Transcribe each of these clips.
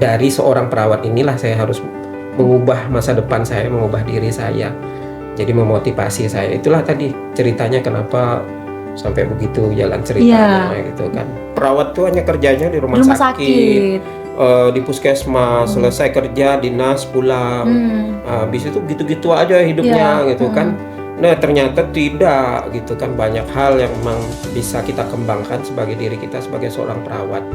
dari seorang perawat inilah saya harus mengubah masa depan saya, mengubah diri saya. Jadi memotivasi saya. Itulah tadi ceritanya kenapa sampai begitu jalan ceritanya gitu kan. Perawat tuh hanya kerjanya di rumah sakit. Di puskesmas, selesai kerja dinas pulang. Habis itu gitu-gitu aja hidupnya gitu kan. Nah ternyata tidak gitu kan, banyak hal yang memang bisa kita kembangkan sebagai diri kita sebagai seorang perawat.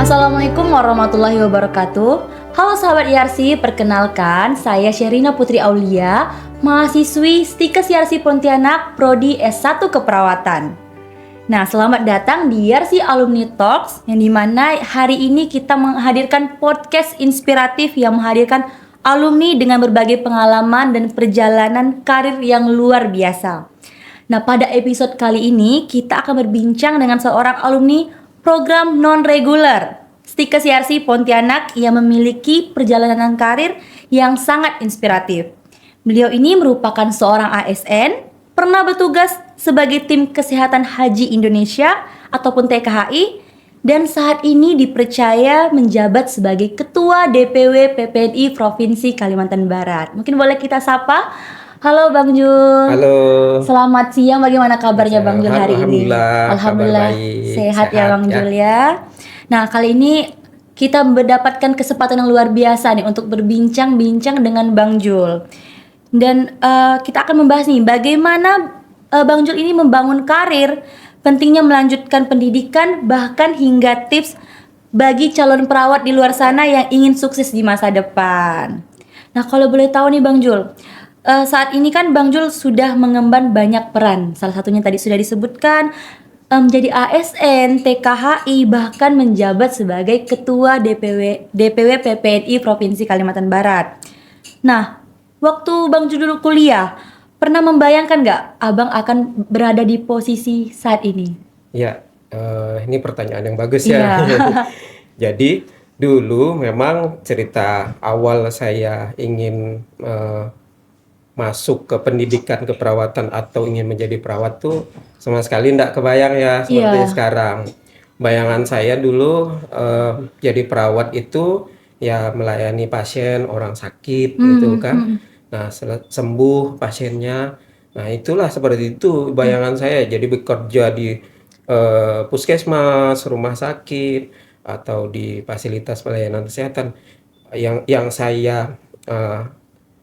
Assalamualaikum warahmatullahi wabarakatuh. Halo sahabat IARSI, perkenalkan saya Sherina Putri Aulia, mahasiswi Stikes IARSI Pontianak, Prodi S1 Keperawatan. Nah, selamat datang di IARSI Alumni Talks, yang dimana hari ini kita menghadirkan podcast inspiratif yang menghadirkan alumni dengan berbagai pengalaman dan perjalanan karir yang luar biasa. Nah, pada episode kali ini kita akan berbincang dengan seorang alumni program non-reguler Stikes IARSI Pontianak yang memiliki perjalanan karir yang sangat inspiratif. Beliau ini merupakan seorang ASN, pernah bertugas sebagai tim kesehatan haji Indonesia ataupun TKHI, dan saat ini dipercaya menjabat sebagai Ketua DPW PPNI Provinsi Kalimantan Barat. Mungkin boleh kita sapa. Halo Bang Jul. Halo. Selamat siang, bagaimana kabarnya Bang Jul hari ini? Alhamdulillah sehat ya Bang Jul ya. Nah, kali ini kita mendapatkan kesempatan yang luar biasa nih untuk berbincang-bincang dengan Bang Jul. Dan kita akan membahas nih bagaimana Bang Jul ini membangun karir, pentingnya melanjutkan pendidikan, bahkan hingga tips bagi calon perawat di luar sana yang ingin sukses di masa depan. Nah, kalau boleh tahu nih Bang Jul, saat ini kan Bang Jul sudah mengemban banyak peran. Salah satunya tadi sudah disebutkan menjadi ASN, TKHI, bahkan menjabat sebagai Ketua DPW PPNI Provinsi Kalimantan Barat. Nah, waktu Bang Jul dulu kuliah, pernah membayangkan nggak Abang akan berada di posisi saat ini? Ya, ini pertanyaan yang bagus ya. Jadi dulu memang cerita awal saya ingin masuk ke pendidikan keperawatan atau ingin menjadi perawat tuh sama sekali enggak kebayang ya seperti sekarang. Bayangan saya dulu jadi perawat itu ya melayani pasien, orang sakit gitu kan. Nah, sembuh pasiennya. Nah, itulah seperti itu bayangan saya. Jadi bekerja di puskesmas, rumah sakit atau di fasilitas pelayanan kesehatan. Yang saya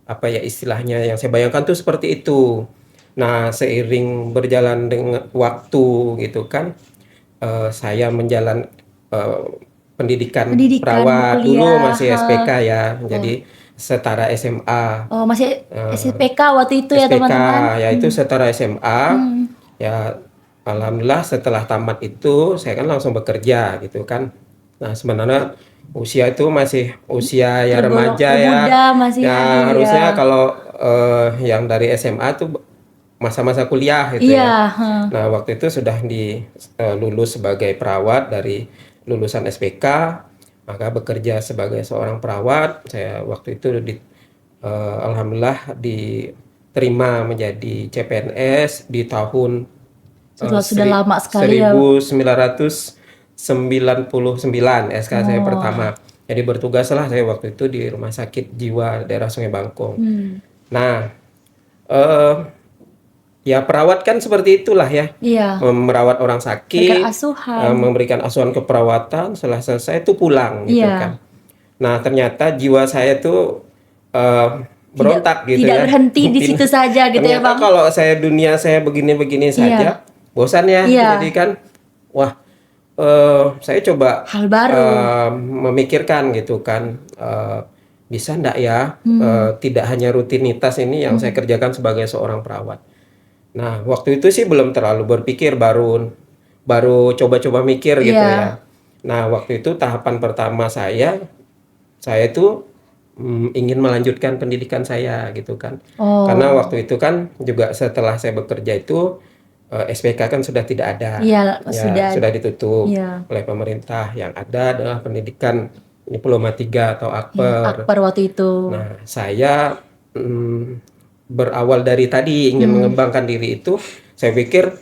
apa ya istilahnya yang saya bayangkan tuh seperti itu. Nah, seiring berjalan dengan waktu gitu kan, saya pendidikan perawat kuliah, dulu masih SPK ya, jadi setara SMA. Oh, masih SPK waktu itu SPK, ya teman-teman? Ya itu setara SMA. Ya alhamdulillah setelah tamat itu saya kan langsung bekerja gitu kan. Nah, sebenarnya usia itu masih usia ya remaja ya. Masih ya harusnya kalau yang dari SMA tuh masa-masa kuliah gitu ya. Nah, waktu itu sudah lulus sebagai perawat dari lulusan SPK, maka bekerja sebagai seorang perawat. Saya waktu itu alhamdulillah diterima menjadi CPNS di tahun sudah lama sekali 1999 SK saya pertama. Jadi bertugaslah saya waktu itu di Rumah Sakit Jiwa daerah Sungai Bangkong. Nah, ya perawat kan seperti itulah ya. Merawat orang sakit, memberikan asuhan keperawatan, setelah selesai itu pulang gitu kan. Nah, ternyata jiwa saya tuh berontak gitu tidak ya. Berhenti di situ saja gitu ya Bang. Kalau dunia saya begini-begini saja, bosan ya. Jadi kan, wah, saya coba hal baru memikirkan gitu kan, bisa ndak ya tidak hanya rutinitas ini yang saya kerjakan sebagai seorang perawat. Nah, waktu itu sih belum terlalu berpikir, baru coba-coba mikir gitu ya. Nah, waktu itu tahapan pertama saya tuh ingin melanjutkan pendidikan saya gitu kan. Karena waktu itu kan juga setelah saya bekerja itu SPK kan sudah tidak ada, sudah ditutup oleh pemerintah. Yang ada adalah pendidikan diploma 3 atau akper. Akper waktu itu. Nah, saya berawal dari tadi ingin mengembangkan diri itu, saya pikir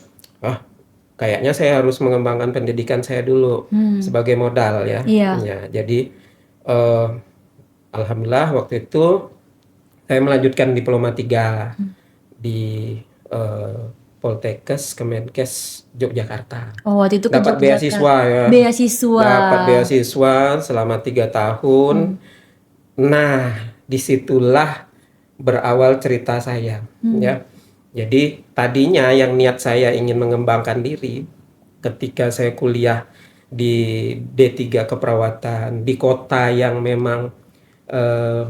kayaknya saya harus mengembangkan pendidikan saya dulu sebagai modal ya. Iya. Ya, jadi eh, alhamdulillah waktu itu saya melanjutkan diploma 3 di eh, Poltekkes Kemenkes Yogyakarta. Oh, waktu itu ke Dapat Yogyakarta. beasiswa ya. Beasiswa. Dapat beasiswa selama 3 tahun. Nah, disitulah berawal cerita saya, ya. Jadi tadinya yang niat saya ingin mengembangkan diri ketika saya kuliah di D3 keperawatan di kota yang memang eh,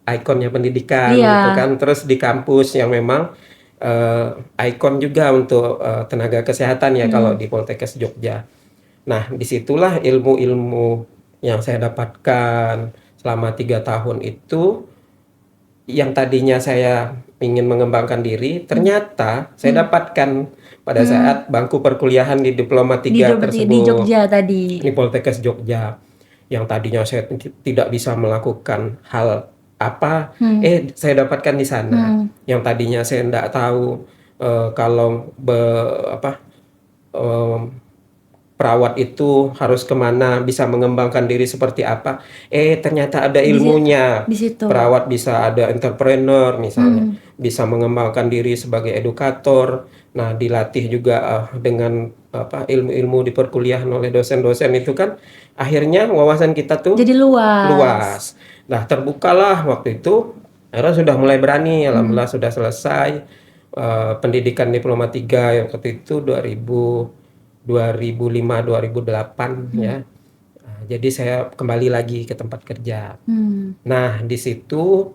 ikonnya pendidikan Iya. gitu kan, terus di kampus yang memang ikon juga untuk tenaga kesehatan ya kalau di Poltekkes Jogja. Nah, disitulah ilmu-ilmu yang saya dapatkan selama 3 tahun itu, yang tadinya saya ingin mengembangkan diri, ternyata saya dapatkan pada saat bangku perkuliahan di diploma 3 tersebut Di Jogja tadi. di Poltekkes Jogja. Yang tadinya saya tidak bisa melakukan hal apa, saya dapatkan di sana. Yang tadinya saya tidak tahu kalau perawat itu harus kemana, bisa mengembangkan diri seperti apa. Ternyata ada ilmunya. Di situ. Perawat bisa ada entrepreneur misalnya, bisa mengembangkan diri sebagai edukator. Nah, dilatih juga dengan ilmu-ilmu di perkuliahan oleh dosen-dosen itu kan, akhirnya wawasan kita tuh Jadi luas. luas. Nah, terbukalah waktu itu. Akhirnya sudah mulai berani, alhamdulillah sudah selesai pendidikan diploma 3 yang waktu itu 2005-2008 ya. Nah, jadi saya kembali lagi ke tempat kerja. Nah, di situ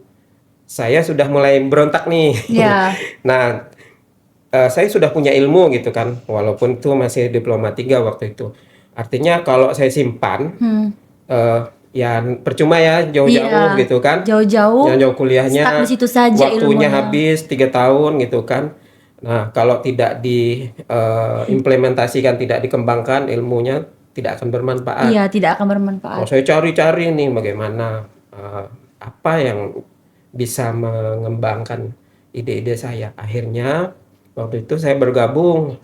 saya sudah mulai berontak nih. Ya. Nah, saya sudah punya ilmu gitu kan, walaupun itu masih diploma 3 waktu itu. Artinya kalau saya simpan, ya percuma ya jauh-jauh Iya. gitu kan. Jauh-jauh. Jauh waktunya Stuck di situ saja waktunya ilmunya. habis 3 tahun gitu kan. Nah, kalau tidak diimplementasikan, tidak dikembangkan, ilmunya tidak akan bermanfaat. Iya, tidak akan bermanfaat. Saya cari-cari nih bagaimana apa yang bisa mengembangkan ide-ide saya. Akhirnya waktu itu saya bergabung,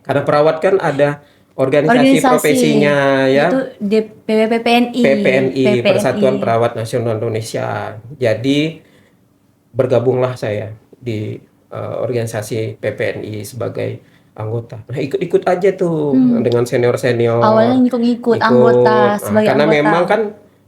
karena perawat kan ada organisasi profesinya ya. Itu PPNI. PPNI, Persatuan Perawat Nasional Indonesia. Jadi bergabunglah saya di organisasi PPNI sebagai anggota. Nah, ikut-ikut aja tuh dengan senior-senior. Awalnya ngikut anggota sebagai karena anggota. memang kan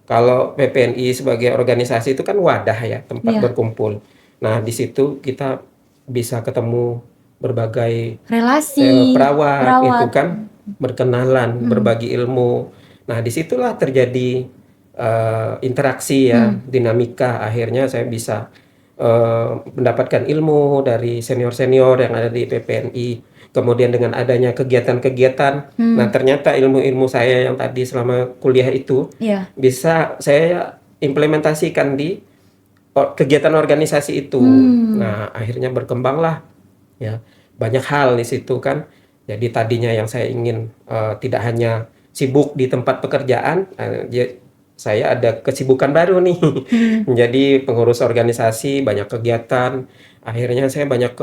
kalau PPNI sebagai organisasi itu kan wadah ya, tempat berkumpul. Nah, di situ kita bisa ketemu berbagai relasi perawat itu kan, berkenalan, berbagi ilmu. Nah, disitulah terjadi interaksi ya, dinamika. Akhirnya saya bisa mendapatkan ilmu dari senior-senior yang ada di PPNI. Kemudian dengan adanya kegiatan-kegiatan, nah ternyata ilmu-ilmu saya yang tadi selama kuliah itu bisa saya implementasikan di kegiatan organisasi itu. Nah, akhirnya berkembanglah ya banyak hal di situ kan. Jadi tadinya yang saya ingin tidak hanya sibuk di tempat pekerjaan, saya ada kesibukan baru nih menjadi pengurus organisasi, banyak kegiatan. Akhirnya saya banyak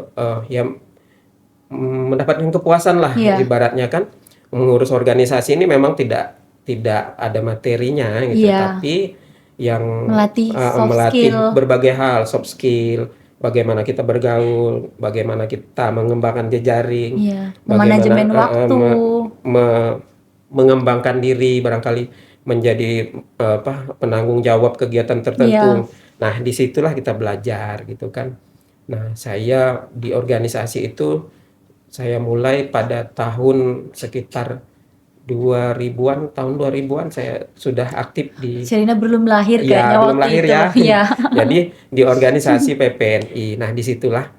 mendapatkan kepuasan lah, ibaratnya kan. Mengurus organisasi ini memang tidak ada materinya gitu, tapi yang melatih berbagai hal, soft skill, bagaimana kita bergaul, bagaimana kita mengembangkan jejaring, manajemen waktu, mengembangkan diri, barangkali menjadi penanggung jawab kegiatan tertentu. Nah, disitulah kita belajar gitu kan. Nah, saya di organisasi itu saya mulai pada tahun sekitar 2000-an, tahun 2000-an saya sudah aktif di Sherina belum lahir kayaknya belum waktu lahir itu. ya. Jadi di organisasi PPNI. Nah, disitulah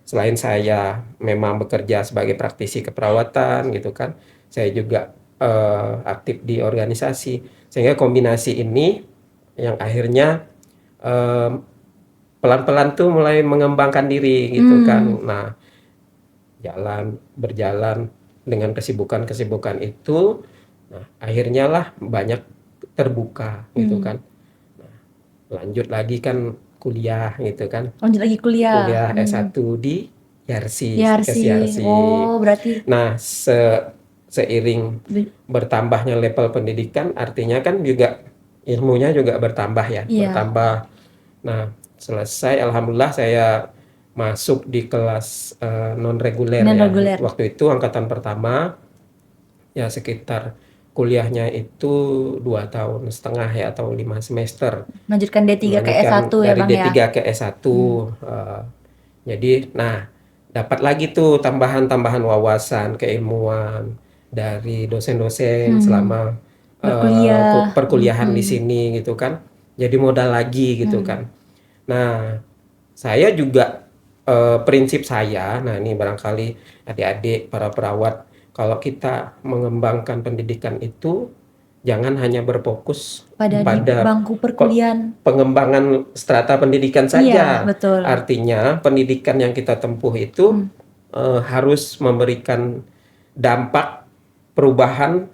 selain saya memang bekerja sebagai praktisi keperawatan gitu kan, saya juga aktif di organisasi, sehingga kombinasi ini yang akhirnya pelan-pelan tuh mulai mengembangkan diri gitu kan. Nah, berjalan dengan kesibukan itu, nah, akhirnya lah banyak terbuka gitu kan. Nah, lanjut lagi kan kuliah gitu kan. Lanjut lagi kuliah. S1 di Yarsi, Stikes Yarsi. Yarsi. Oh, berarti Nah, seiring bertambahnya level pendidikan, artinya kan juga ilmunya juga bertambah ya, iya, bertambah. Nah, selesai, alhamdulillah saya masuk di kelas non reguler non ya. reguler. Waktu itu angkatan pertama, ya sekitar kuliahnya itu 2 tahun setengah ya atau 5 semester. Melanjutkan D3 ke Melanjutkan S1 ya dari Bang ya. D3 ke S1. Jadi, nah dapat lagi tuh tambahan-tambahan wawasan, keilmuan dari dosen-dosen Hmm, selama berkuliah. perkuliahan di sini gitu kan. Jadi modal lagi gitu kan. Nah, saya juga prinsip saya, nah ini barangkali adik-adik para perawat, kalau kita mengembangkan pendidikan itu jangan hanya berfokus Pada di pada bangku perkuliahan. pengembangan strata pendidikan Iya, saja. betul. Artinya pendidikan yang kita tempuh itu harus memberikan dampak perubahan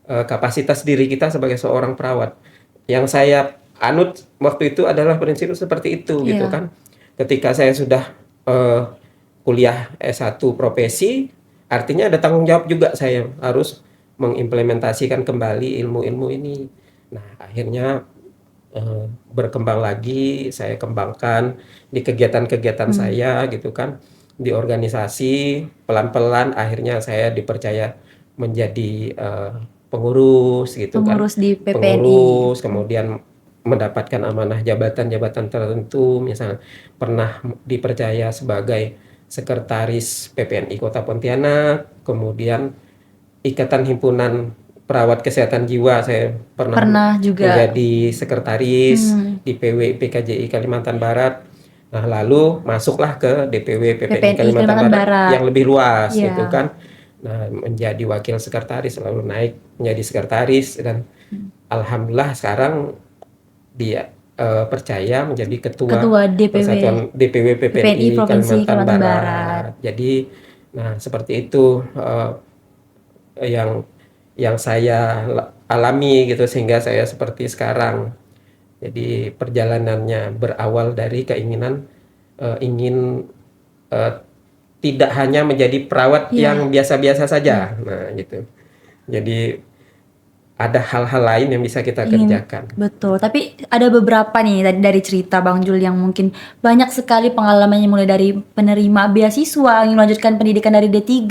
kapasitas diri kita sebagai seorang perawat. Yang saya anut waktu itu adalah prinsip seperti itu gitu Iya. kan. Ketika saya sudah kuliah S1 profesi, artinya ada tanggung jawab juga, saya harus mengimplementasikan kembali ilmu-ilmu ini. Nah, akhirnya berkembang lagi, saya kembangkan di kegiatan-kegiatan saya gitu kan, di organisasi, pelan-pelan akhirnya saya dipercaya menjadi pengurus gitu kan, Pengurus di PPNI. pengurus, kemudian mendapatkan amanah jabatan-jabatan tertentu, misalnya pernah dipercaya sebagai sekretaris PPNI Kota Pontianak, kemudian Ikatan Himpunan Perawat Kesehatan Jiwa saya pernah Pernah juga. menjadi sekretaris di PW PKJI Kalimantan Barat. Nah, lalu masuklah ke DPW PPNI PPNI Kalimantan Kalimantan Barat Barat. yang lebih luas Iya. gitu kan. Nah, menjadi wakil sekretaris, lalu naik menjadi sekretaris, dan alhamdulillah sekarang dia percaya menjadi ketua Persatuan DPW PPNI Provinsi Kalimantan Kalimantan Barat. Barat. Jadi, nah seperti itu yang saya alami gitu sehingga saya seperti sekarang. Jadi perjalanannya berawal dari keinginan ingin eh, tidak hanya menjadi perawat Iya. yang biasa-biasa saja. Nah, gitu. Jadi ada hal-hal lain yang bisa kita kerjakan. Betul, tapi ada beberapa nih dari cerita Bang Jul yang mungkin banyak sekali pengalamannya, mulai dari penerima beasiswa, ingin melanjutkan pendidikan dari D3.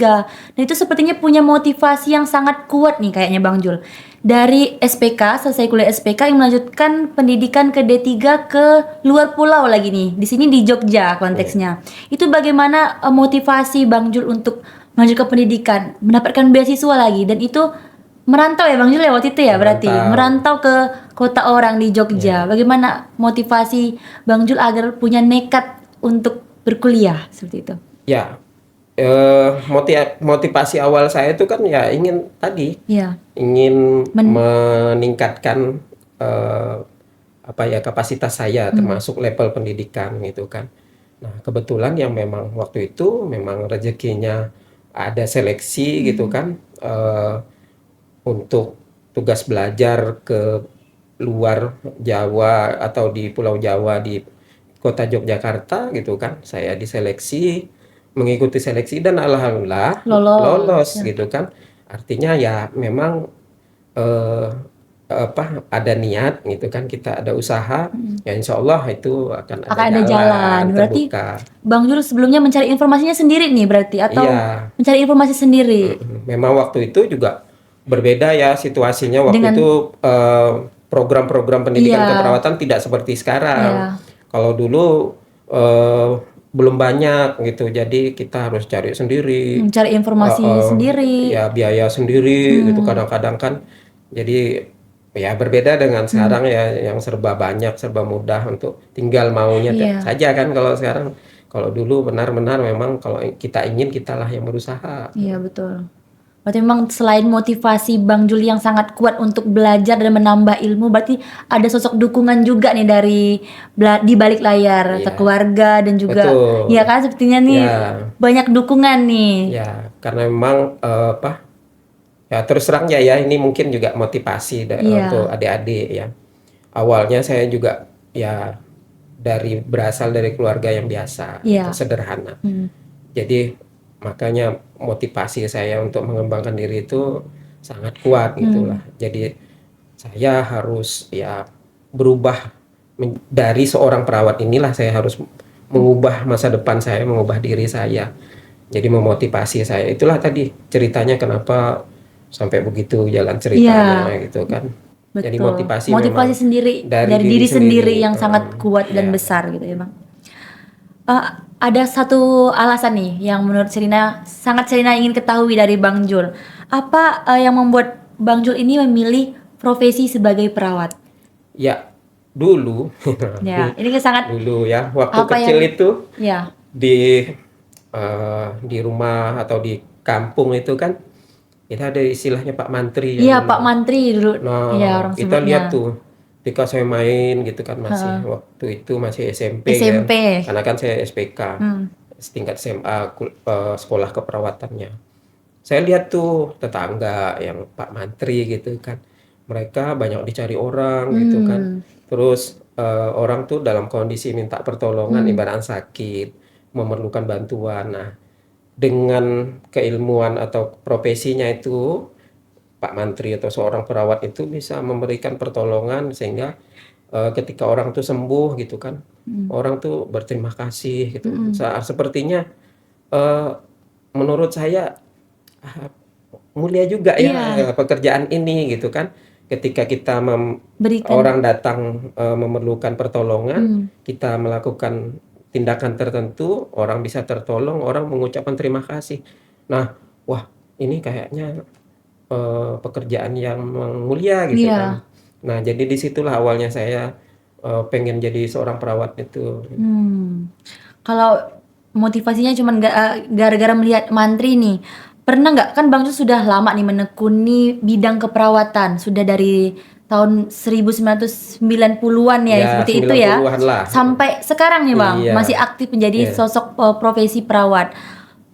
Dan itu sepertinya punya motivasi yang sangat kuat nih kayaknya Bang Jul. Dari SPK, selesai kuliah SPK, ingin melanjutkan pendidikan ke D3 ke luar pulau lagi nih. Di sini di Jogja konteksnya. Itu bagaimana motivasi Bang Jul untuk melanjutkan pendidikan, mendapatkan beasiswa lagi, dan itu merantau ya Bang Jul ya waktu itu ya, berarti merantau ke kota orang di Jogja. Bagaimana motivasi Bang Jul agar punya nekat untuk berkuliah seperti itu? Ya, motivasi awal saya itu kan ya ingin tadi, Iya. ingin meningkatkan kapasitas saya termasuk level pendidikan gitu kan. Nah, kebetulan yang memang waktu itu memang rezekinya ada seleksi gitu kan, untuk tugas belajar ke luar Jawa atau di Pulau Jawa di kota Yogyakarta gitu kan. Saya diseleksi, mengikuti seleksi, dan alhamdulillah lolos gitu kan. Artinya ya memang ada niat gitu kan, kita ada usaha, ya insya Allah itu akan ada jalan. Berarti terbuka. Bang Jul sebelumnya mencari informasinya sendiri nih berarti, atau Iya. mencari informasi sendiri? Memang waktu itu juga berbeda ya situasinya waktu itu, program-program pendidikan keperawatan tidak seperti sekarang. Kalau dulu belum banyak gitu, jadi kita harus cari sendiri, Mencari informasi sendiri. ya biaya sendiri gitu kadang-kadang kan. Jadi ya berbeda dengan sekarang ya, yang serba banyak, serba mudah untuk tinggal maunya saja kan. Kalau sekarang, kalau dulu benar-benar memang kalau kita ingin, kitalah yang berusaha. Iya betul. Berarti memang selain motivasi Bang Jul yang sangat kuat untuk belajar dan menambah ilmu, berarti ada sosok dukungan juga nih dari di balik layar, ke keluarga dan juga, ya kan sepertinya nih banyak dukungan nih. Ya, karena memang ya terus terang ya ini mungkin juga motivasi untuk adik-adik ya. Awalnya saya juga ya berasal dari keluarga yang biasa, sederhana. Jadi makanya motivasi saya untuk mengembangkan diri itu sangat kuat gitulah. Jadi saya harus ya berubah dari seorang perawat inilah saya harus mengubah masa depan saya, mengubah diri saya. Jadi memotivasi saya. Itulah tadi ceritanya kenapa sampai begitu jalan ceritanya Iya, gitu kan. Jadi betul. motivasi Motivasi memang sendiri dari dari diri diri sendiri sendiri. yang sangat kuat dan Ya. besar gitu ya Bang. Eh, ada satu alasan nih yang menurut Serina ingin ketahui dari Bang Jul. Apa yang membuat Bang Jul ini memilih profesi sebagai perawat? Ya, dulu Ya, ini sangat dulu ya waktu apa kecil yang itu ya, di rumah atau di kampung itu kan kita ada istilahnya Pak Mantri ya iya Pak dulu. Mantri dulu ya Nah, orang kita sebutnya. lihat tuh ketika saya main gitu kan masih Heeh. waktu itu masih SMP kan. SMP. Karena kan saya SPK, Hmm. setingkat SMA sekolah keperawatannya. Saya lihat tuh tetangga yang Pak Mantri gitu kan. Mereka banyak dicari orang gitu kan. Hmm. Terus orang tuh dalam kondisi minta pertolongan ibarat sakit, memerlukan bantuan. Nah, dengan keilmuan atau profesinya itu Pak Mantri atau seorang perawat itu bisa memberikan pertolongan sehingga ketika orang tuh sembuh gitu kan, orang tuh berterima kasih gitu. Sepertinya eh, menurut saya ah, mulia juga ya Iya, pekerjaan ini gitu kan. Ketika kita berikan. orang datang memerlukan pertolongan, kita melakukan tindakan tertentu, orang bisa tertolong, orang mengucapkan terima kasih. Nah, wah ini kayaknya pekerjaan yang mulia gitu kan. Iya. Nah, jadi disitulah awalnya saya pengen jadi seorang perawat itu. Kalau motivasinya cuma gara-gara melihat Mantri nih. Pernah nggak kan Bang Jul sudah lama nih menekuni bidang keperawatan, sudah dari tahun 1990-an ya, Ya, seperti itu ya. 90-an lah. Sampai sekarang nih Bang, Iya, masih aktif menjadi iya. sosok profesi perawat.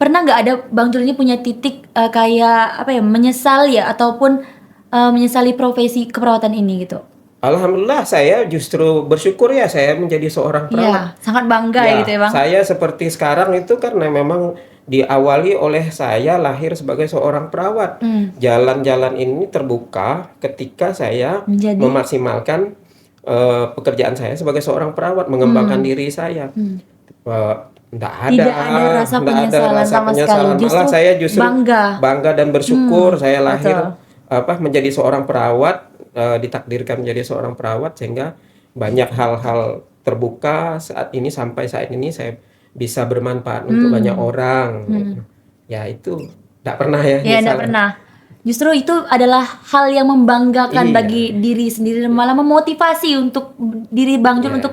Pernah nggak ada Bang Jul ini punya titik kayak apa ya, menyesal ya ataupun menyesali profesi keperawatan ini gitu? Alhamdulillah saya justru bersyukur ya saya menjadi seorang perawat. Iya, sangat bangga ya gitu Ya, ya Bang. saya seperti sekarang itu karena memang diawali oleh saya lahir sebagai seorang perawat. Jalan-jalan ini terbuka ketika saya Menjadi memaksimalkan pekerjaan saya sebagai seorang perawat, mengembangkan diri saya. Eh, Nggak ada, tidak ada rasa nggak ada penyesalan rasa sama sekali, penyesalan. Malah justru saya justru bangga. bangga dan bersyukur saya Betul. lahir menjadi seorang perawat, ditakdirkan menjadi seorang perawat sehingga banyak hal-hal terbuka sampai saat ini saya bisa bermanfaat untuk banyak orang. Ya itu nggak pernah ya Ya, enggak nyesal. pernah. Justru itu adalah hal yang membanggakan Iya, bagi diri sendiri dan malah memotivasi untuk diri Bang Jul iya,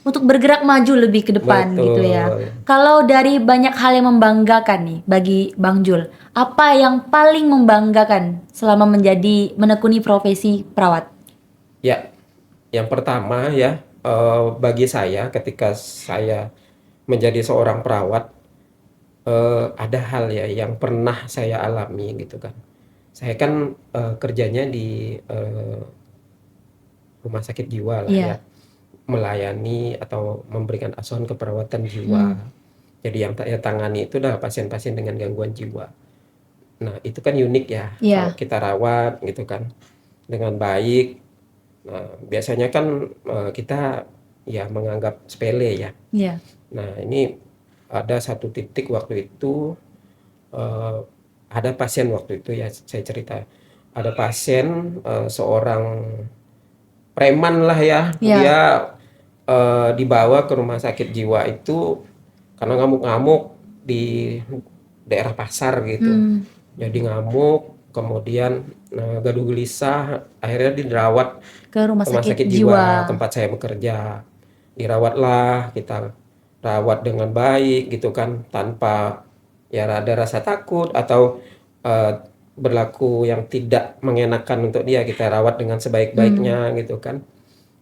untuk bergerak maju lebih ke depan gitu ya. betul. Kalau dari banyak hal yang membanggakan nih bagi Bang Jul, apa yang paling membanggakan selama menekuni profesi perawat? Ya, yang pertama ya bagi saya ketika saya menjadi seorang perawat ada hal ya yang pernah saya alami gitu kan. Saya kan kerjanya di rumah sakit jiwa lah ya, Iya, melayani atau memberikan asuhan keperawatan jiwa. Jadi yang saya tangani itu adalah pasien-pasien dengan gangguan jiwa. Nah, itu kan unik ya, kalau iya, kita rawat gitu kan dengan baik. Nah, biasanya kan kita ya menganggap sepele ya. iya, Nah, ini ada satu titik waktu itu eh, ada pasien waktu itu ya saya cerita. Ada pasien seorang preman lah ya. iya. Dia dibawa ke rumah sakit jiwa itu karena ngamuk-ngamuk di daerah pasar gitu. Jadi ngamuk, kemudian gaduh gelisah, akhirnya dirawat Ke rumah rumah sakit sakit jiwa jiwa. tempat saya bekerja. Dirawatlah, kita rawat dengan baik gitu kan, tanpa ya ada rasa takut atau eh, berlaku yang tidak mengenakan untuk dia. Kita rawat dengan sebaik-baiknya gitu kan.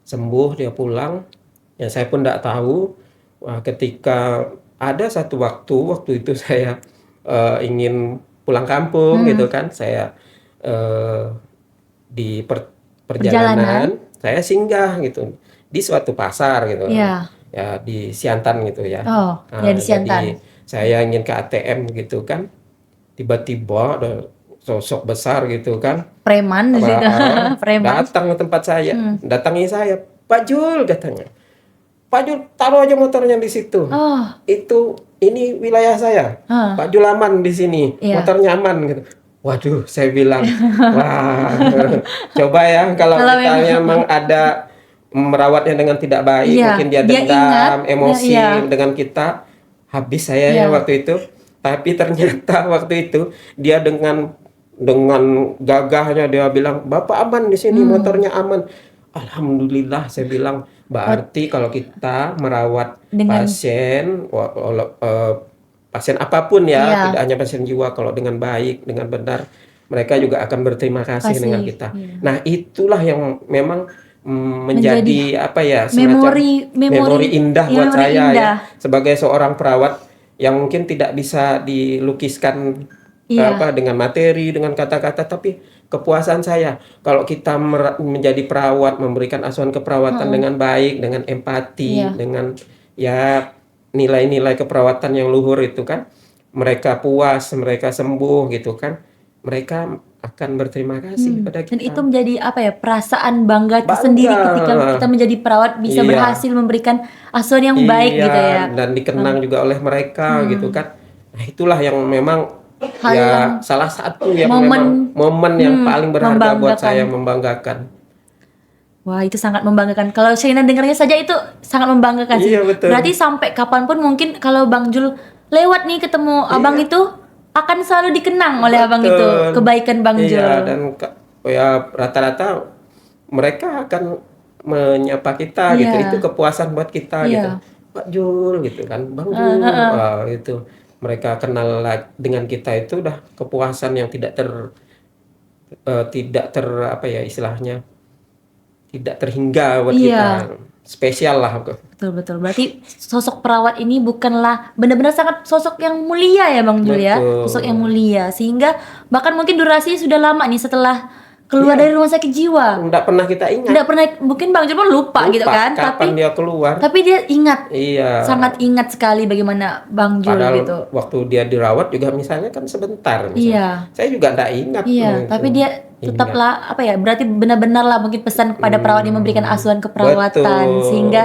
Sembuh dia pulang. Ya saya pun tidak tahu. Wah, ketika ada satu waktu itu saya ingin pulang kampung gitu kan. Saya eh, di Perjalanan. perjalanan saya singgah gitu di suatu pasar gitu Iya. ya di Siantan gitu ya. Oh, ya di Jadi Siantan. saya ingin ke ATM gitu kan, tiba-tiba ada sosok besar gitu kan, Preman di situ. Preman. datang ke tempat saya, datangi saya, Pak Jul katanya, Pak Jul taruh aja motornya di situ, Oh, ini wilayah saya, ah, Pak Jul aman di sini, iya. motornya aman gitu. Waduh, saya bilang, wah, coba ya kalau Kalau misalnya memang memang ada merawatnya dengan tidak baik, iya, mungkin dia dia ingat, dendam, emosi iya, dengan kita, habis saya ya iya. waktu itu. Tapi ternyata waktu itu dia dengan gagahnya dia bilang, Bapak aman di sini, Hmm. motornya aman. Alhamdulillah, saya bilang, Oh, berarti kalau kita merawat dengan pasien, pasien apapun ya, tidak iya, hanya pasien jiwa, kalau dengan baik, dengan benar, mereka juga akan berterima kasih dengan kasih kita. iya. Nah, itulah yang memang Menjadi menjadi apa ya, semacam memori memori memori indah ya, buat memori saya ya, indah. sebagai seorang perawat yang mungkin tidak bisa dilukiskan Iya. dengan materi, dengan kata-kata, tapi kepuasan saya kalau kita menjadi perawat, memberikan asuhan keperawatan Heeh. dengan baik, dengan empati, Iya. dengan ya nilai-nilai keperawatan yang luhur itu kan, mereka puas, mereka sembuh gitu kan, mereka akan berterima kasih pada Dan itu kita. menjadi apa ya, perasaan bangga tersendiri Bangga. ketika kita menjadi perawat bisa Iya. berhasil memberikan asuhan yang baik Iya, gitu ya. dan dikenang Bang. juga oleh mereka gitu Hmm. kan. Nah, itulah yang memang Hal yang ya salah satu yang momen memang momen yang paling berharga buat membanggakan. saya, membanggakan. Wah, itu sangat membanggakan. Kalau Sherina dengarnya saja itu sangat membanggakan sih. Iya betul. Berarti sampai kapanpun mungkin kalau Bang Jul lewat nih ketemu abang Iya, itu akan selalu dikenang oleh abang itu betul. kebaikan Bang Iya, Jul. dan ya rata-rata mereka akan menyapa kita gitu. Itu Iya, kepuasan buat kita gitu. iya. Pak Jul gitu kan, Bang Jul, itu mereka kenal dengan kita itu udah kepuasan yang tidak ter apa ya istilahnya, tidak terhingga buat Iya, kita, spesial lah. betul betul. Berarti sosok perawat ini bukanlah benar-benar sangat sosok yang mulia ya Bang Jul ya, sosok yang Betul. mulia sehingga bahkan mungkin durasinya sudah lama nih setelah keluar Iya, dari rumah sakit jiwa. nggak pernah kita ingat, Tidak pernah, mungkin Bang Jul pun lupa gitu lupa kan, kapan dia keluar. tapi dia ingat, Iya, sangat ingat sekali bagaimana Bang Jul padahal gitu. waktu dia dirawat juga misalnya kan sebentar misalnya. Iya, Saya juga nggak ingat iya, gitu. tapi dia Ingat. tetaplah apa ya, berarti benar-benar lah mungkin pesan kepada perawat yang memberikan asuhan keperawatan Betul. sehingga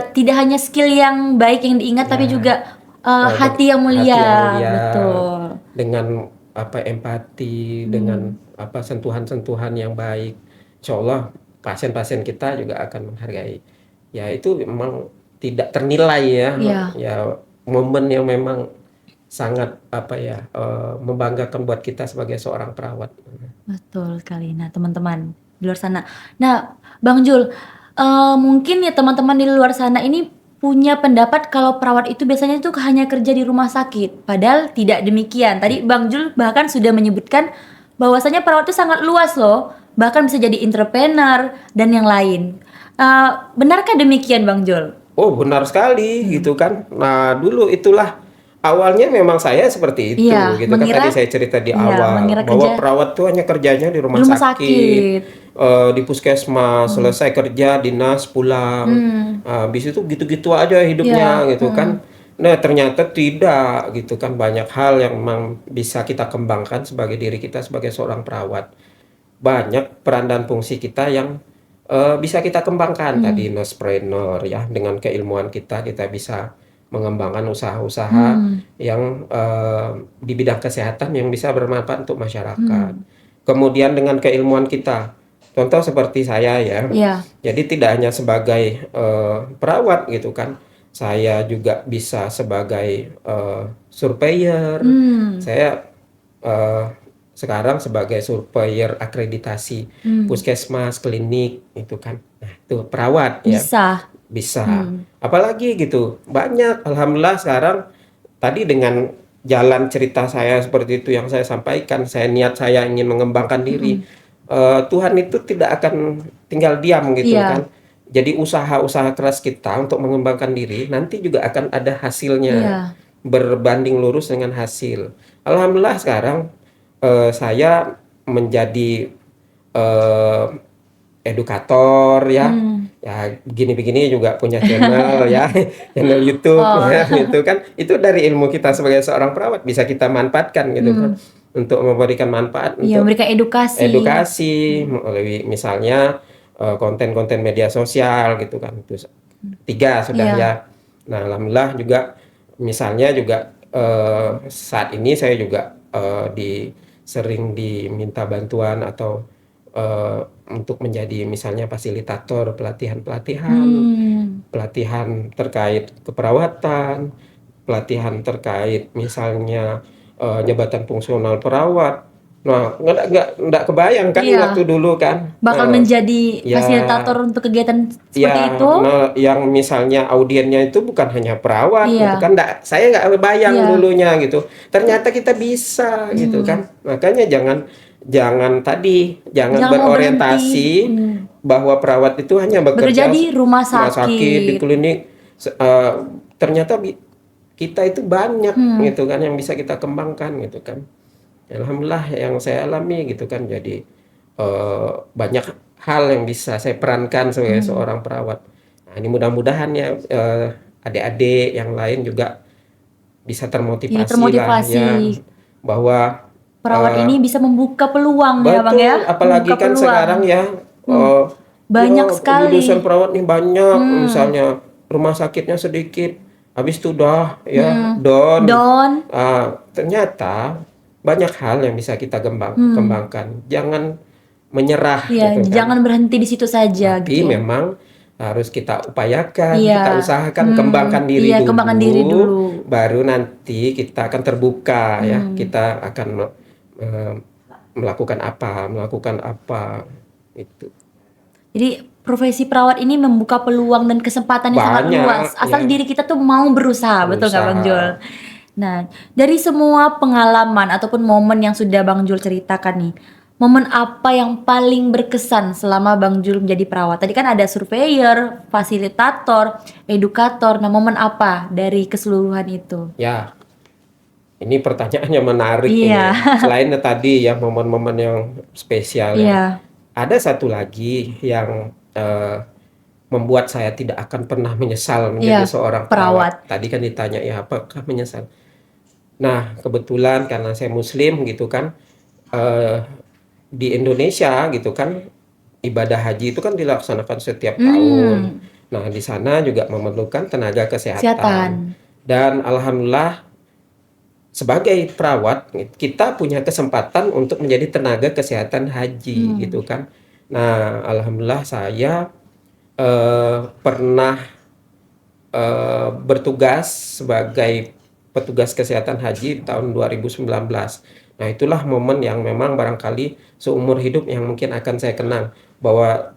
tidak hanya skill yang baik yang diingat tapi juga hati yang Hati mulia. yang mulia, Betul. dengan empati, dengan sentuhan-sentuhan yang baik. Insya Allah pasien-pasien kita juga akan menghargai. Ya itu memang tidak ternilai ya. Iya. Ya momen yang memang sangat membanggakan buat kita sebagai seorang perawat. Betul sekali. Nah, teman-teman di luar sana. Nah, Bang Jul, mungkin ya teman-teman di luar sana ini punya pendapat kalau perawat itu biasanya itu hanya kerja di rumah sakit. Padahal tidak demikian. Tadi Bang Jul bahkan sudah menyebutkan bahwasanya perawat itu sangat luas loh. Bahkan bisa jadi entrepreneur dan yang lain. Benarkah demikian Bang Jul? Oh benar sekali gitu kan. Nah dulu itulah awalnya memang saya seperti itu Iya, gitu kan. mengira Tadi saya cerita di iya, awal mengira bahwa kerja perawat tuh hanya kerjanya di di rumah rumah sakit, sakit. di puskesmas, selesai kerja dinas pulang. Habis itu gitu-gitu aja hidupnya Iya, gitu kan. Nah ternyata tidak gitu kan, banyak hal yang memang bisa kita kembangkan sebagai diri kita sebagai seorang perawat. Banyak peran dan fungsi kita yang bisa kita kembangkan. Tadi nursepreneur ya, dengan keilmuan kita bisa mengembangkan usaha-usaha yang di bidang kesehatan yang bisa bermanfaat untuk masyarakat. Kemudian dengan keilmuan kita, contoh seperti saya ya, Iya. jadi tidak hanya sebagai perawat gitu kan, saya juga bisa sebagai surveyor. Saya eh, sekarang sebagai surveyor akreditasi puskesmas, klinik itu kan. Nah, itu perawat ya. Bisa. Apalagi gitu. Banyak, alhamdulillah sekarang tadi dengan jalan cerita saya seperti itu yang saya sampaikan, niat saya ingin mengembangkan diri. Tuhan itu tidak akan tinggal diam gitu Iya. kan. Jadi usaha-usaha keras kita untuk mengembangkan diri nanti juga akan ada hasilnya. Iya. Berbanding lurus dengan hasil. Alhamdulillah sekarang saya menjadi edukator ya. Ya begini-begini juga punya channel ya, channel YouTube ya gitu kan. Itu dari ilmu kita sebagai seorang perawat bisa kita manfaatkan gitu kan untuk memberikan manfaat Iya, untuk memberikan edukasi. melalui misalnya konten-konten media sosial gitu kan. Itu 3 sudah Iya. ya. Nah, alhamdulillah juga misalnya juga saat ini saya juga sering diminta bantuan atau untuk menjadi misalnya fasilitator pelatihan terkait keperawatan, pelatihan terkait misalnya jabatan fungsional perawat. Nah, nggak kebayang kan Iya. waktu dulu kan. Bakal menjadi Ya, fasilitator untuk kegiatan seperti ya, itu. nah, yang misalnya audiennya itu bukan hanya perawat Iya. gitu kan. Saya nggak bayang Iya. dulunya gitu. Ternyata kita bisa gitu kan. Makanya jangan Jangan mau berorientasi bahwa perawat itu hanya bekerja di rumah di sakit. klinik. Ternyata kita itu banyak gitu kan yang bisa kita kembangkan gitu kan. Alhamdulillah yang saya alami gitu kan, jadi banyak hal yang bisa saya perankan sebagai seorang perawat. Nah, ini mudah-mudahan ya adik-adik yang lain juga bisa Iya, termotivasi lah termotivasi. ya, bahwa Perawat ini bisa membuka peluang ya Bang ya. apalagi Membuka kan peluang. sekarang ya Banyak ya, sekali. lulusan perawat nih banyak, misalnya rumah sakitnya sedikit, habis itu dah ya don. Ternyata banyak hal yang bisa kita kembangkan. Jangan menyerah Iya, gitu kan. jangan berhenti di situ saja Tapi gitu. memang harus kita upayakan, Iya. kita usahakan kembangkan diri Iya, dulu, kembangkan diri dulu. baru nanti kita akan terbuka ya. Kita akan melakukan apa itu. Jadi profesi perawat ini membuka peluang dan kesempatan yang sangat Banyak, luas. Asal ya. diri kita tuh mau berusaha, betul nggak Bang Jul? Nah, dari semua pengalaman ataupun momen yang sudah Bang Jul ceritakan nih, momen apa yang paling berkesan selama Bang Jul menjadi perawat? Tadi kan ada surveyor, fasilitator, edukator. Nah, momen apa dari keseluruhan itu? Ya, ini pertanyaannya menarik Iya. ini. Selain tadi ya momen-momen yang spesial ya. Iya. Ada satu lagi yang membuat saya tidak akan pernah menyesal menjadi Iya, seorang perawat. Tadi kan ditanya ya apakah menyesal. Nah, kebetulan karena saya Muslim gitu kan, di Indonesia gitu kan, ibadah haji itu kan dilaksanakan setiap tahun. Nah, di sana juga memerlukan tenaga kesehatan. Dan alhamdulillah sebagai perawat kita punya kesempatan untuk menjadi tenaga kesehatan haji gitu kan. Nah, alhamdulillah saya pernah bertugas sebagai petugas kesehatan haji tahun 2019. Nah, itulah momen yang memang barangkali seumur hidup yang mungkin akan saya kenang, bahwa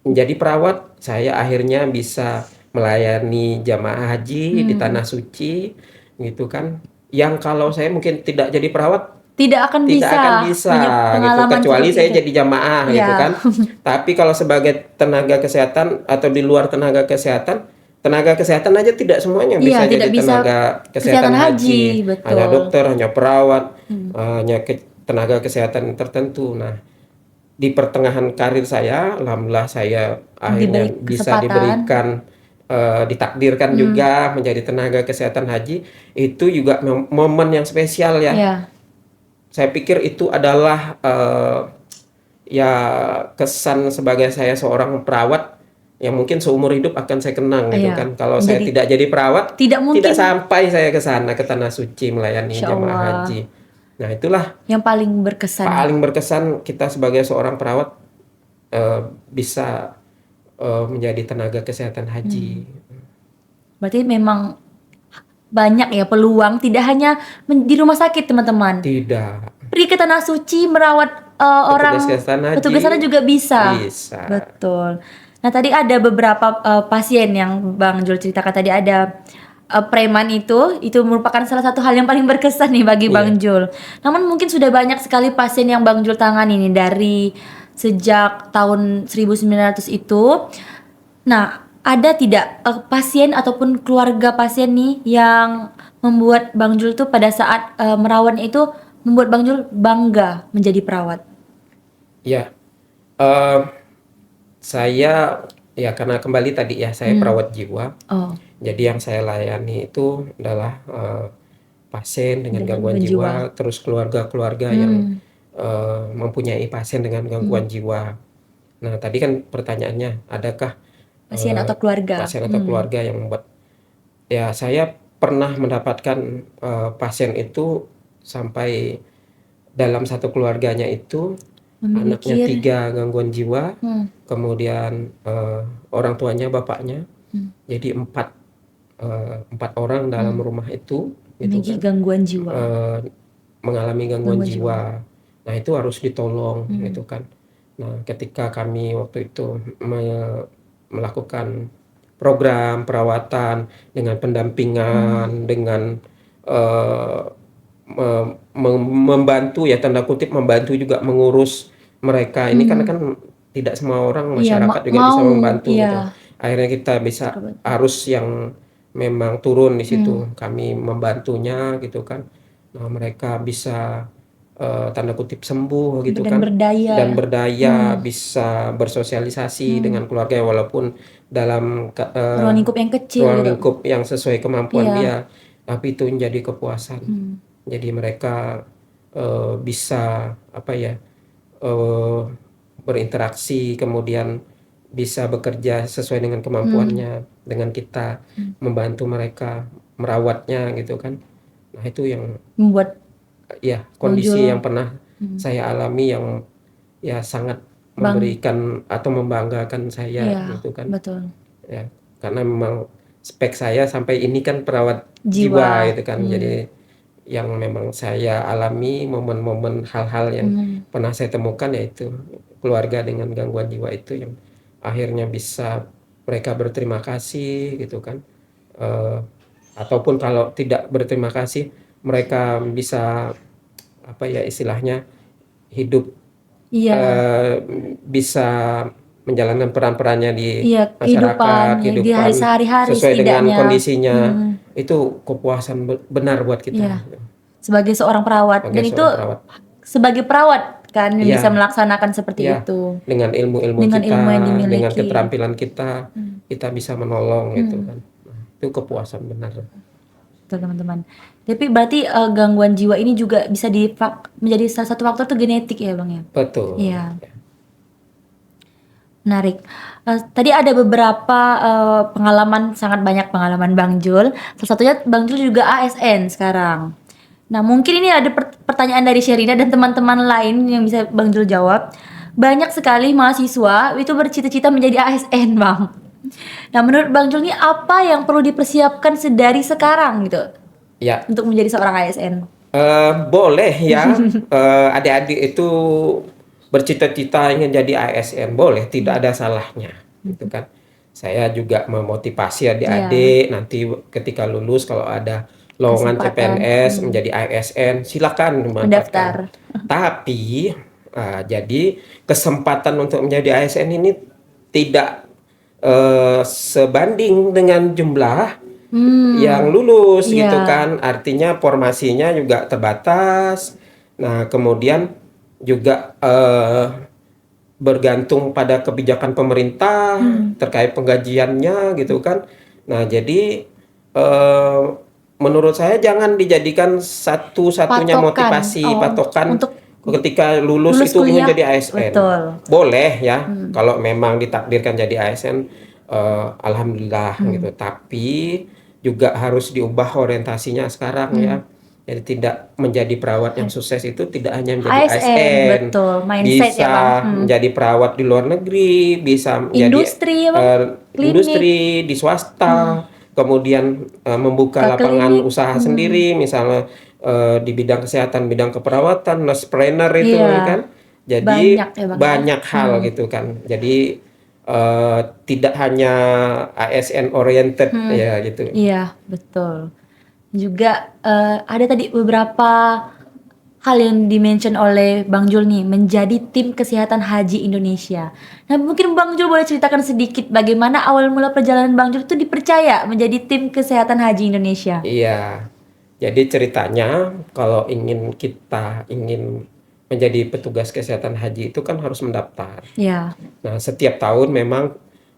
menjadi perawat saya akhirnya bisa melayani jamaah haji di tanah suci gitu kan. Yang kalau saya mungkin tidak jadi perawat tidak akan bisa gitu, kecuali saya jadi jamaah gitu kan. Tapi kalau sebagai tenaga kesehatan atau di luar tenaga kesehatan aja tidak semuanya bisa jadi tenaga kesehatan haji. Betul. Hanya dokter, hanya perawat, hanya tenaga kesehatan tertentu. Nah, di pertengahan karir saya, alhamdulillah saya akhirnya bisa diberikan ditakdirkan juga menjadi tenaga kesehatan haji. Itu juga momen yang spesial ya. Saya pikir itu adalah ya kesan sebagai saya seorang perawat yang mungkin seumur hidup akan saya kenang gitu kan. Kalau saya tidak jadi perawat, tidak sampai saya ke sana, ke tanah suci melayani jamaah haji. Nah, itulah yang paling berkesan. Paling berkesan kita sebagai seorang perawat bisa menjadi tenaga kesehatan haji. Berarti memang banyak ya peluang, tidak hanya di rumah sakit teman-teman. Tidak. Pergi ke tanah suci merawat orang petugas sana juga bisa. Betul. Nah, tadi ada beberapa pasien yang Bang Jul ceritakan tadi, ada preman itu merupakan salah satu hal yang paling berkesan nih bagi Bang Jul. Namun mungkin sudah banyak sekali pasien yang Bang Jul tangani nih dari sejak tahun 1900 itu. Nah, ada tidak pasien ataupun keluarga pasien nih yang membuat Bang Jul tuh pada saat merawatnya itu membuat Bang Jul bangga menjadi perawat? Ya, Saya ya karena kembali tadi ya saya perawat jiwa. Oh, Jadi yang saya layani itu adalah pasien dengan dengan gangguan gangguan jiwa. jiwa, terus keluarga-keluarga yang mempunyai pasien dengan gangguan jiwa. Nah, tadi kan pertanyaannya, adakah Pasien eh, atau keluarga. pasien atau keluarga yang membuat ya saya pernah mendapatkan pasien itu sampai dalam satu keluarganya itu anaknya Memikir. 3 gangguan jiwa, kemudian orang tuanya bapaknya, jadi empat orang dalam rumah itu gitu Memiliki kan gangguan jiwa. mengalami gangguan Gangguan jiwa. jiwa. Nah itu harus ditolong gitu kan. Nah ketika kami waktu itu melakukan program perawatan dengan pendampingan, dengan eh, membantu ya tanda kutip membantu juga mengurus mereka ini kan tidak semua orang Iya, masyarakat juga bisa mau. membantu gitu. Iya. Akhirnya kita bisa harus yang memang turun di situ kami membantunya gitu kan. Nah mereka bisa tanda kutip sembuh gitu Dan kan berdaya. dan berdaya bisa bersosialisasi dengan keluarga walaupun dalam Ruang lingkup yang kecil ruang gitu. lingkup yang sesuai kemampuan Iya. dia, tapi itu menjadi kepuasan. Jadi mereka bisa apa ya berinteraksi, kemudian bisa bekerja sesuai dengan kemampuannya, dengan kita membantu mereka merawatnya gitu kan. Nah itu yang Membuat ya kondisi Bonjol. yang pernah saya alami yang ya sangat memberikan atau membanggakan saya Iya, gitu kan. betul. Ya karena memang spek saya sampai ini kan perawat Jiwa. jiwa gitu kan. Jadi yang memang saya alami momen-momen hal-hal yang pernah saya temukan yaitu keluarga dengan gangguan jiwa itu yang akhirnya bisa mereka berterima kasih gitu kan. Ataupun kalau tidak berterima kasih mereka bisa apa ya istilahnya hidup Iya. bisa menjalankan peran-perannya di Iya, masyarakat, di hari kehidupan sehari-hari sesuai dengan setidaknya. kondisinya. Itu kepuasan benar buat kita. Iya. Sebagai seorang perawat. Sebagai Dan itu seorang perawat. sebagai perawat kan yang Iya. bisa melaksanakan seperti Ya, itu. dengan ilmu-ilmu Dengan kita, ilmu yang dimiliki. dengan keterampilan kita, kita bisa menolong gitu kan. Nah, itu kepuasan benar. Betul, teman-teman. Tapi berarti gangguan jiwa ini juga bisa menjadi salah satu faktor tuh genetik ya, Bang ya? Betul. Iya. Menarik. Tadi ada beberapa pengalaman, sangat banyak pengalaman Bang Jul. Salah satunya Bang Jul juga ASN sekarang. Nah, mungkin ini ada pertanyaan dari Sherina dan teman-teman lain yang bisa Bang Jul jawab. Banyak sekali mahasiswa itu bercita-cita menjadi ASN, Bang. Nah, menurut Bang Jul ini apa yang perlu dipersiapkan sedari sekarang gitu Ya, untuk menjadi seorang ASN? boleh ya. Adik-adik itu bercita-cita ingin jadi ASN, boleh, tidak ada salahnya, gitu kan. Saya juga memotivasi adik-adik nanti ketika lulus kalau ada lowongan Kesempatan. CPNS menjadi ASN, silakan Mendaftar. dimanfaatkan. Tapi jadi kesempatan untuk menjadi ASN ini tidak sebanding dengan jumlah yang lulus Iya. gitu kan. Artinya formasinya juga terbatas. Nah, kemudian juga bergantung pada kebijakan pemerintah terkait penggajiannya gitu kan. Nah, jadi menurut saya jangan dijadikan satu-satunya Patokan. motivasi patokan Untuk ketika lulus itu ingin kuliah. jadi ASN. Betul. Boleh ya, kalau memang ditakdirkan jadi ASN, alhamdulillah gitu. Tapi juga harus diubah orientasinya sekarang ya. Jadi tidak menjadi perawat yang sukses itu tidak hanya menjadi ASN, betul. Mindset bisa ya, Bang. menjadi perawat di luar negeri, bisa menjadi Industri ya, Bang. industri di swasta, kemudian membuka lapangan usaha sendiri, misalnya di bidang kesehatan, bidang keperawatan, nurse-trainer itu Iya. kan. Jadi Banyak ya, Bang, banyak hal gitu kan. Jadi tidak hanya ASN oriented ya gitu. Iya, betul. Juga ada tadi beberapa hal yang dimention oleh Bang Jul nih, menjadi tim kesehatan haji Indonesia. Nah, mungkin Bang Jul boleh ceritakan sedikit bagaimana awal mula perjalanan Bang Jul itu dipercaya menjadi tim kesehatan haji Indonesia. Iya. Jadi ceritanya kalau kita ingin menjadi petugas kesehatan haji itu kan harus mendaftar. Ya. Nah, setiap tahun memang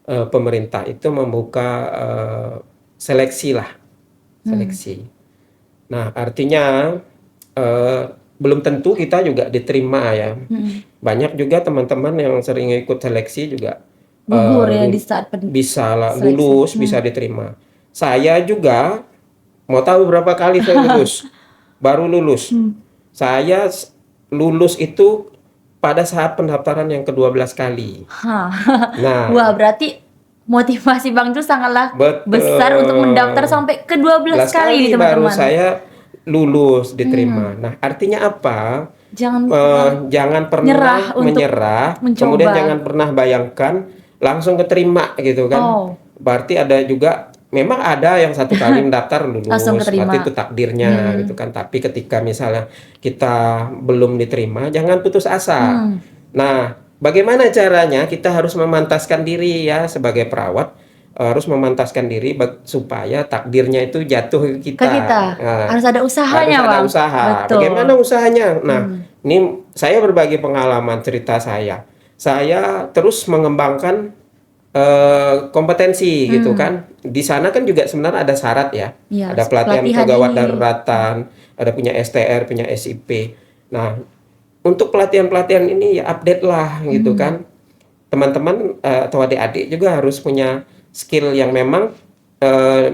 pemerintah itu membuka seleksi lah, seleksi. Nah, artinya belum tentu kita juga diterima ya. Banyak juga teman-teman yang sering ikut seleksi juga Gugur ya di saat bisa lah, seleksi. lulus, bisa diterima. Saya juga mau tahu berapa kali saya lulus, baru lulus. Saya lulus itu pada saat pendaftaran yang ke-12 kali. Hah. Nah, Wah, berarti motivasi Bang Jul sangatlah betul. besar untuk mendaftar sampai ke-12 12 kali nih baru teman-teman. saya lulus diterima. Nah, artinya apa? Jangan Jangan pernah nyerah untuk menyerah, mencoba. kemudian jangan pernah bayangkan langsung keterima gitu kan. Oh. Berarti ada juga, memang ada yang satu kali mendaftar lulus, Langsung keterima. berarti itu takdirnya gitu kan. Tapi ketika misalnya kita belum diterima, jangan putus asa. Nah, bagaimana caranya? Kita harus memantaskan diri ya sebagai perawat, harus memantaskan diri supaya takdirnya itu jatuh ke kita. Ke kita. Nah, Harus ada usahanya, harus ada Bang. usaha. Betul. Bagaimana usahanya? Nah, ini saya berbagi pengalaman cerita saya. Saya terus mengembangkan kompetensi gitu kan. Di sana kan juga sebenarnya ada syarat ya. Iya, Ada pelatihan pelatihan pegawai ini. daruratan, ada punya STR, punya SIP. Nah, untuk pelatihan-pelatihan ini ya update lah gitu kan. Teman-teman atau adik-adik juga harus punya skill yang memang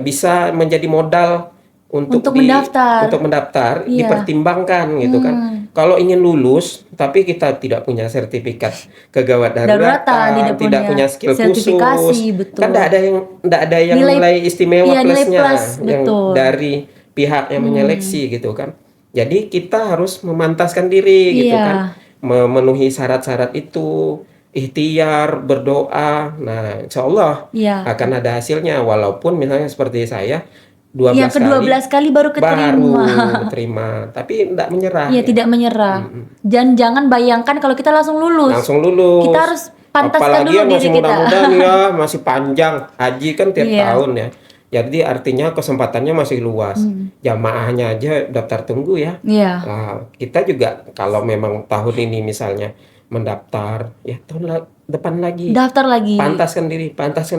bisa menjadi modal untuk mendaftar. untuk mendaftar, Iya. dipertimbangkan gitu kan. Kalau ingin lulus tapi kita tidak punya sertifikat kegawat daruratan, tidak punya skill sertifikasi, khusus, betul. kan tidak ada yang nilai istimewa iya, nilai plusnya plus, yang betul. dari pihak yang menyeleksi gitu kan. Jadi kita harus memantaskan diri gitu Iya. kan, memenuhi syarat-syarat itu, ikhtiar, berdoa. Nah, insya Allah Iya. akan ada hasilnya. Walaupun misalnya seperti saya 12 Yang ke-12 kali baru keterima, tapi tidak menyerah. Iya, tidak menyerah. Dan jangan bayangkan kalau kita langsung lulus. Langsung lulus. Kita harus pantaskan Apalagi dulu yang diri masih kita. muda-muda nih ya, masih panjang. Haji kan tiap Iya. tahun ya. Jadi artinya kesempatannya masih luas. Jamaahnya aja daftar tunggu ya. Iya. Nah, kita juga kalau memang tahun ini misalnya mendaftar, ya tahun depan lagi. Daftar lagi. Pantaskan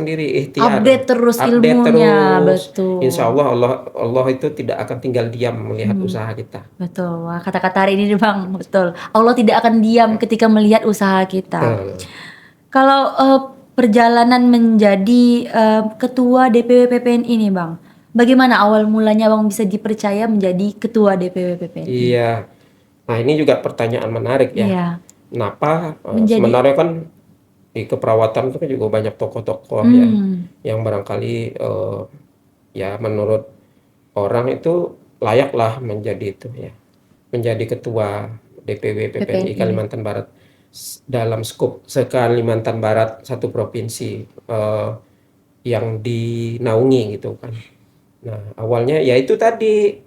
diri, ikhtiar. Update terus ilmunya, betul. Insya Allah itu tidak akan tinggal diam melihat usaha kita. Betul. Wah, kata-kata hari ini nih Bang, betul. Allah tidak akan diam ketika melihat usaha kita. Kalau perjalanan menjadi ketua DPW PPNI nih Bang, bagaimana awal mulanya Bang bisa dipercaya menjadi ketua DPW PPNI? Iya. Nah, ini juga pertanyaan menarik ya. Iya. Kenapa? Sebenarnya kan di keperawatan itu kan juga banyak tokoh-tokoh ya, yang barangkali ya menurut orang itu layaklah menjadi itu ya, menjadi ketua DPW PPNI Kalimantan Barat dalam skup se-Kalimantan Barat, satu provinsi yang dinaungi gitu kan. Nah, awalnya ya itu tadi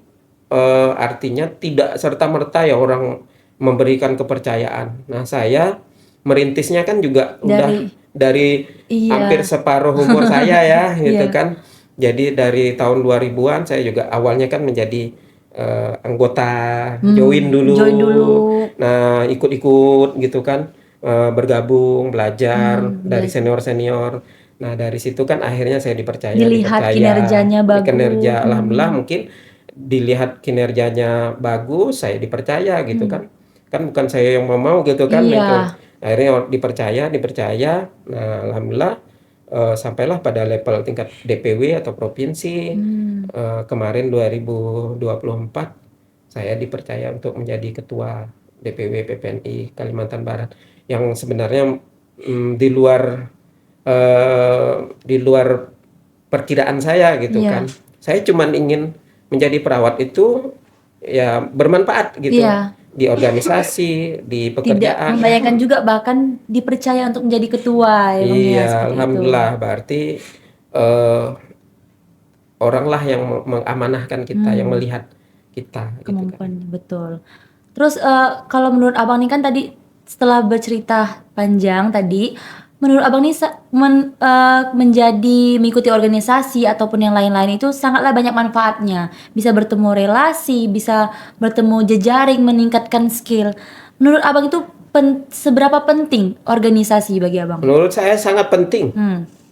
artinya tidak serta-merta ya orang memberikan kepercayaan. Nah, saya merintisnya kan juga udah dari hampir separuh umur saya ya gitu kan. Jadi dari tahun 2000-an saya juga awalnya kan menjadi anggota join dulu. Nah, ikut-ikut gitu kan, bergabung, belajar dari senior-senior. Nah, dari situ kan akhirnya saya dipercaya. Dilihat kinerjanya bagus. Kinerja alhamdulillah mungkin dilihat kinerjanya bagus, saya dipercaya gitu kan. Kan bukan saya yang mau gitu kan itu. Akhirnya dipercaya. Nah, alhamdulillah sampailah pada level tingkat DPW atau provinsi. Kemarin 2024 saya dipercaya untuk menjadi ketua DPW PPNI Kalimantan Barat, yang sebenarnya di luar perkiraan saya gitu kan. Saya cuma ingin menjadi perawat itu ya bermanfaat gitu. Di organisasi, di pekerjaan. Tidak membayangkan juga bahkan dipercaya untuk menjadi ketua ya Bang ya, seperti alhamdulillah itu. Berarti oranglah yang mengamanahkan kita, yang melihat kita kemampuan gitu kan. Betul. Terus kalau menurut Abang nih kan tadi setelah bercerita panjang tadi, menurut Abang nih menjadi mengikuti organisasi ataupun yang lain-lain itu sangatlah banyak manfaatnya. Bisa bertemu relasi, bisa bertemu jejaring, meningkatkan skill. Menurut abang itu seberapa penting organisasi bagi abang? Menurut saya sangat penting.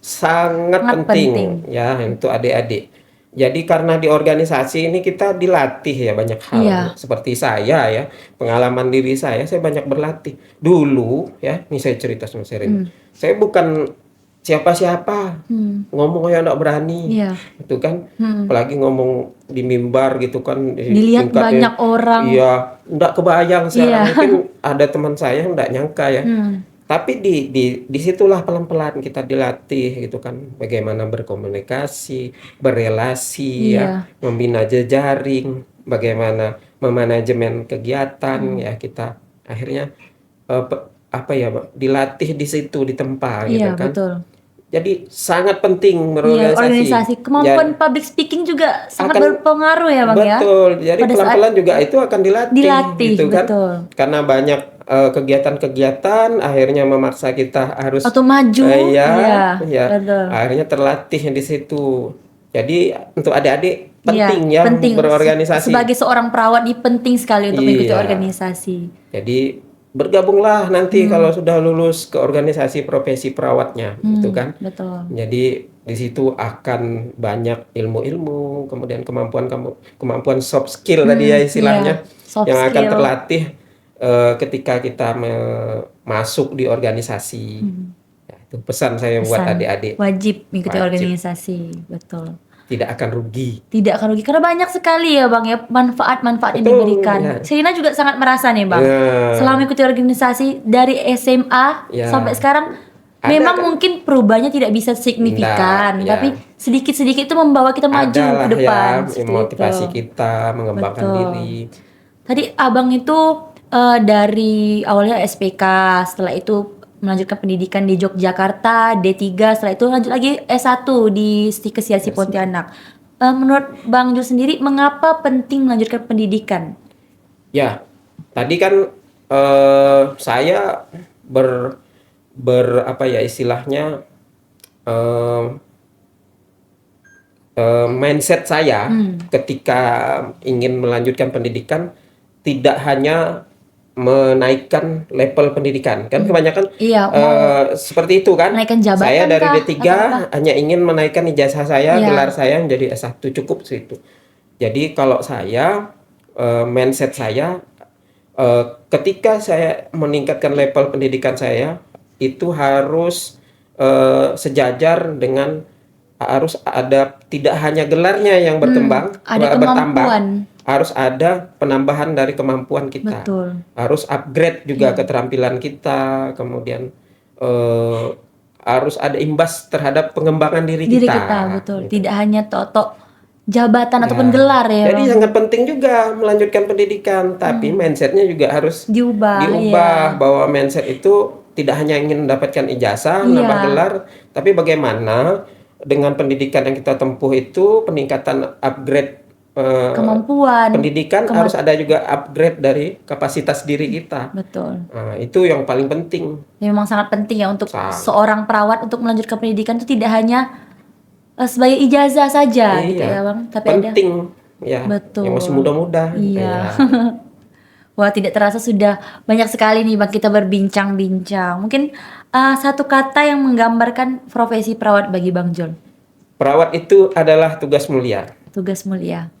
Sangat Sangat penting ya untuk adik-adik. Jadi karena di organisasi ini kita dilatih ya banyak hal. Iya. Seperti saya ya, pengalaman diri saya banyak berlatih. Dulu ya, ini saya cerita sama Sherin. Saya bukan siapa-siapa, ngomong aja nggak berani, Iya. itu kan. Apalagi ngomong di mimbar gitu kan, Dilihat tingkatnya, banyak orang. iya, nggak kebayang sekarang. Iya. Mungkin ada teman saya yang nggak nyangka ya. Tapi disitulah pelan-pelan kita dilatih gitu kan, bagaimana berkomunikasi, berelasi ya, membina jejaring, bagaimana memanajemen kegiatan ya, kita akhirnya apa ya, dilatih di situ, ditempa gitu Iya, kan. betul. Jadi sangat penting Iya, berorganisasi. organisasi. Kemampuan public speaking juga sangat berpengaruh ya bang ya. Betul. Jadi Pada pelan-pelan juga itu akan dilatih gitu kan. betul. Karena banyak kegiatan-kegiatan akhirnya memaksa kita harus Atau maju. iya, betul. akhirnya terlatih di situ. Jadi untuk adik-adik Iya, penting ya penting. berorganisasi. Sebagai seorang perawat ini penting sekali untuk mengikuti Iya. organisasi. Jadi bergabunglah nanti kalau sudah lulus ke organisasi profesi perawatnya, gitu kan. Betul. Jadi di situ akan banyak ilmu-ilmu, kemudian kemampuan soft skill tadi ya istilahnya, soft yang akan skill. terlatih ketika kita masuk di organisasi. Ya, itu pesan saya buat adik-adik. Wajib mengikuti Wajib. organisasi, betul. Tidak akan rugi. Tidak akan rugi karena banyak sekali ya bang ya manfaat-manfaat yang Betul, diberikan. ya. Serina juga sangat merasa nih bang. Ya. Selama mengikuti organisasi dari SMA Ya. sampai sekarang, Ada memang kan? mungkin perubahannya tidak bisa signifikan, Nggak, ya. tapi sedikit-sedikit itu membawa kita maju Adalah ke depan. ya, seperti motivasi itu. kita mengembangkan Betul. diri. Tadi abang itu dari awalnya SPK, setelah itu melanjutkan pendidikan di Yogyakarta, D3, setelah itu lanjut lagi S1 di Stikes Yarsi Pontianak. Menurut Bang Jul sendiri, mengapa penting melanjutkan pendidikan? Ya, tadi kan saya apa ya istilahnya, mindset saya ketika ingin melanjutkan pendidikan tidak hanya menaikkan level pendidikan kan, kebanyakan Iya, seperti itu kan. menaikkan jabatan Saya dari kah? D3 hanya ingin menaikkan ijazah saya, Iya. gelar saya menjadi S1, cukup situ. Jadi kalau saya mindset saya ketika saya meningkatkan level pendidikan saya itu harus sejajar dengan, harus ada tidak hanya gelarnya yang berkembang, ada bertambah, kemampuan. harus ada penambahan dari kemampuan kita. Betul. Harus upgrade juga keterampilan kita, kemudian harus ada imbas terhadap pengembangan diri kita. Betul. Gitu. Tidak hanya tok jabatan ataupun gelar ya. Jadi Bang. sangat penting juga melanjutkan pendidikan, tapi mindsetnya juga harus diubah ya. bahwa mindset itu tidak hanya ingin mendapatkan ijazah, menambah gelar, tapi bagaimana dengan pendidikan yang kita tempuh itu peningkatan upgrade kemampuan pendidikan, harus ada juga upgrade dari kapasitas diri kita. Betul. Nah, itu yang paling penting. Ya, memang sangat penting ya untuk seorang perawat untuk melanjutkan pendidikan itu tidak hanya sebagai ijazah saja gitu ya bang, tapi penting ya. Betul. Yang masih muda-muda. Iya. Wah, tidak terasa sudah banyak sekali nih bang kita berbincang-bincang. Mungkin satu kata yang menggambarkan profesi perawat bagi Bang Jul. Perawat itu adalah tugas mulia. Tugas mulia.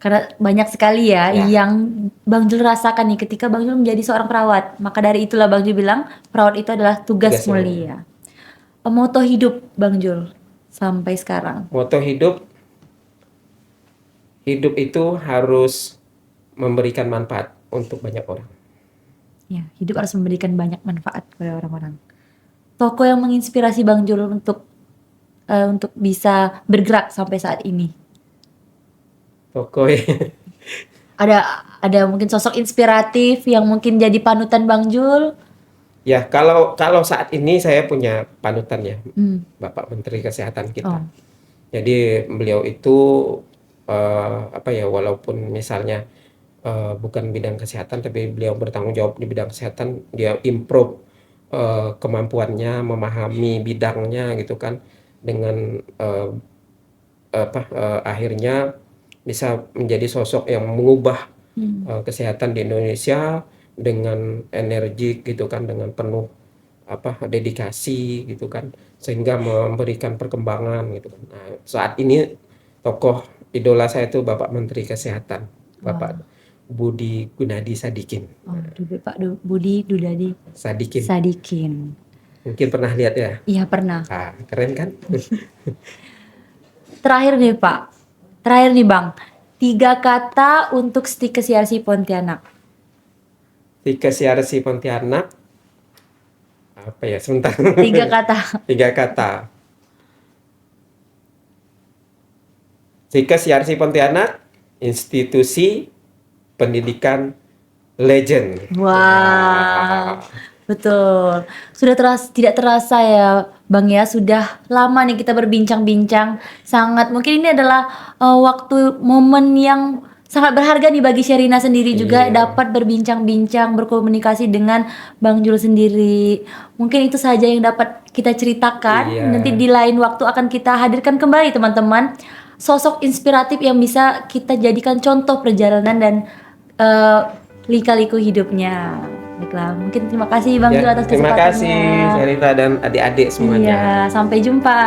Karena banyak sekali ya yang Bang Jul rasakan nih ketika Bang Jul menjadi seorang perawat. Maka dari itulah Bang Jul bilang perawat itu adalah tugas mulia. Moto hidup Bang Jul sampai sekarang. Moto hidup itu harus memberikan manfaat untuk banyak orang. Ya, hidup harus memberikan banyak manfaat kepada orang-orang. Tokoh yang menginspirasi Bang Jul untuk bisa bergerak sampai saat ini. Tokoh ada mungkin sosok inspiratif yang mungkin jadi panutan Bang Jul. Ya, kalau saat ini saya punya panutan ya, Bapak Menteri Kesehatan kita. Jadi beliau itu walaupun misalnya bukan bidang kesehatan, tapi beliau bertanggung jawab di bidang kesehatan, dia improve kemampuannya, memahami bidangnya gitu kan, dengan akhirnya bisa menjadi sosok yang mengubah kesehatan di Indonesia dengan energi gitu kan, dengan penuh dedikasi gitu kan, sehingga memberikan perkembangan gitu kan. Nah, saat ini tokoh idola saya itu Bapak Menteri Kesehatan, Bapak Budi Gunadi Sadikin. Oh, Pak Budi Dudadi Sadikin. Sadikin. Mungkin pernah lihat ya? Iya pernah. Keren kan? Terakhir nih Pak, terakhir nih Bang, 3 kata untuk Stikes YRC Pontianak. Stikes YRC Pontianak, apa ya, sebentar. 3 kata. 3 kata. Stikes YRC Pontianak, institusi pendidikan legend. Wah, betul. Sudah tidak terasa ya Bang ya, sudah lama nih kita berbincang-bincang. Sangat mungkin ini adalah waktu momen yang sangat berharga nih bagi Sherina sendiri juga, Iya. dapat berbincang-bincang, berkomunikasi dengan Bang Jul sendiri. Mungkin itu saja yang dapat kita ceritakan. Iya. Nanti di lain waktu akan kita hadirkan kembali teman-teman, sosok inspiratif yang bisa kita jadikan contoh perjalanan dan lika-liku hidupnya. Baiklah, mungkin terima kasih Bang Jul atas Terima kesempatannya. kasih Sherina dan adik-adik semuanya. Iya, sampai jumpa.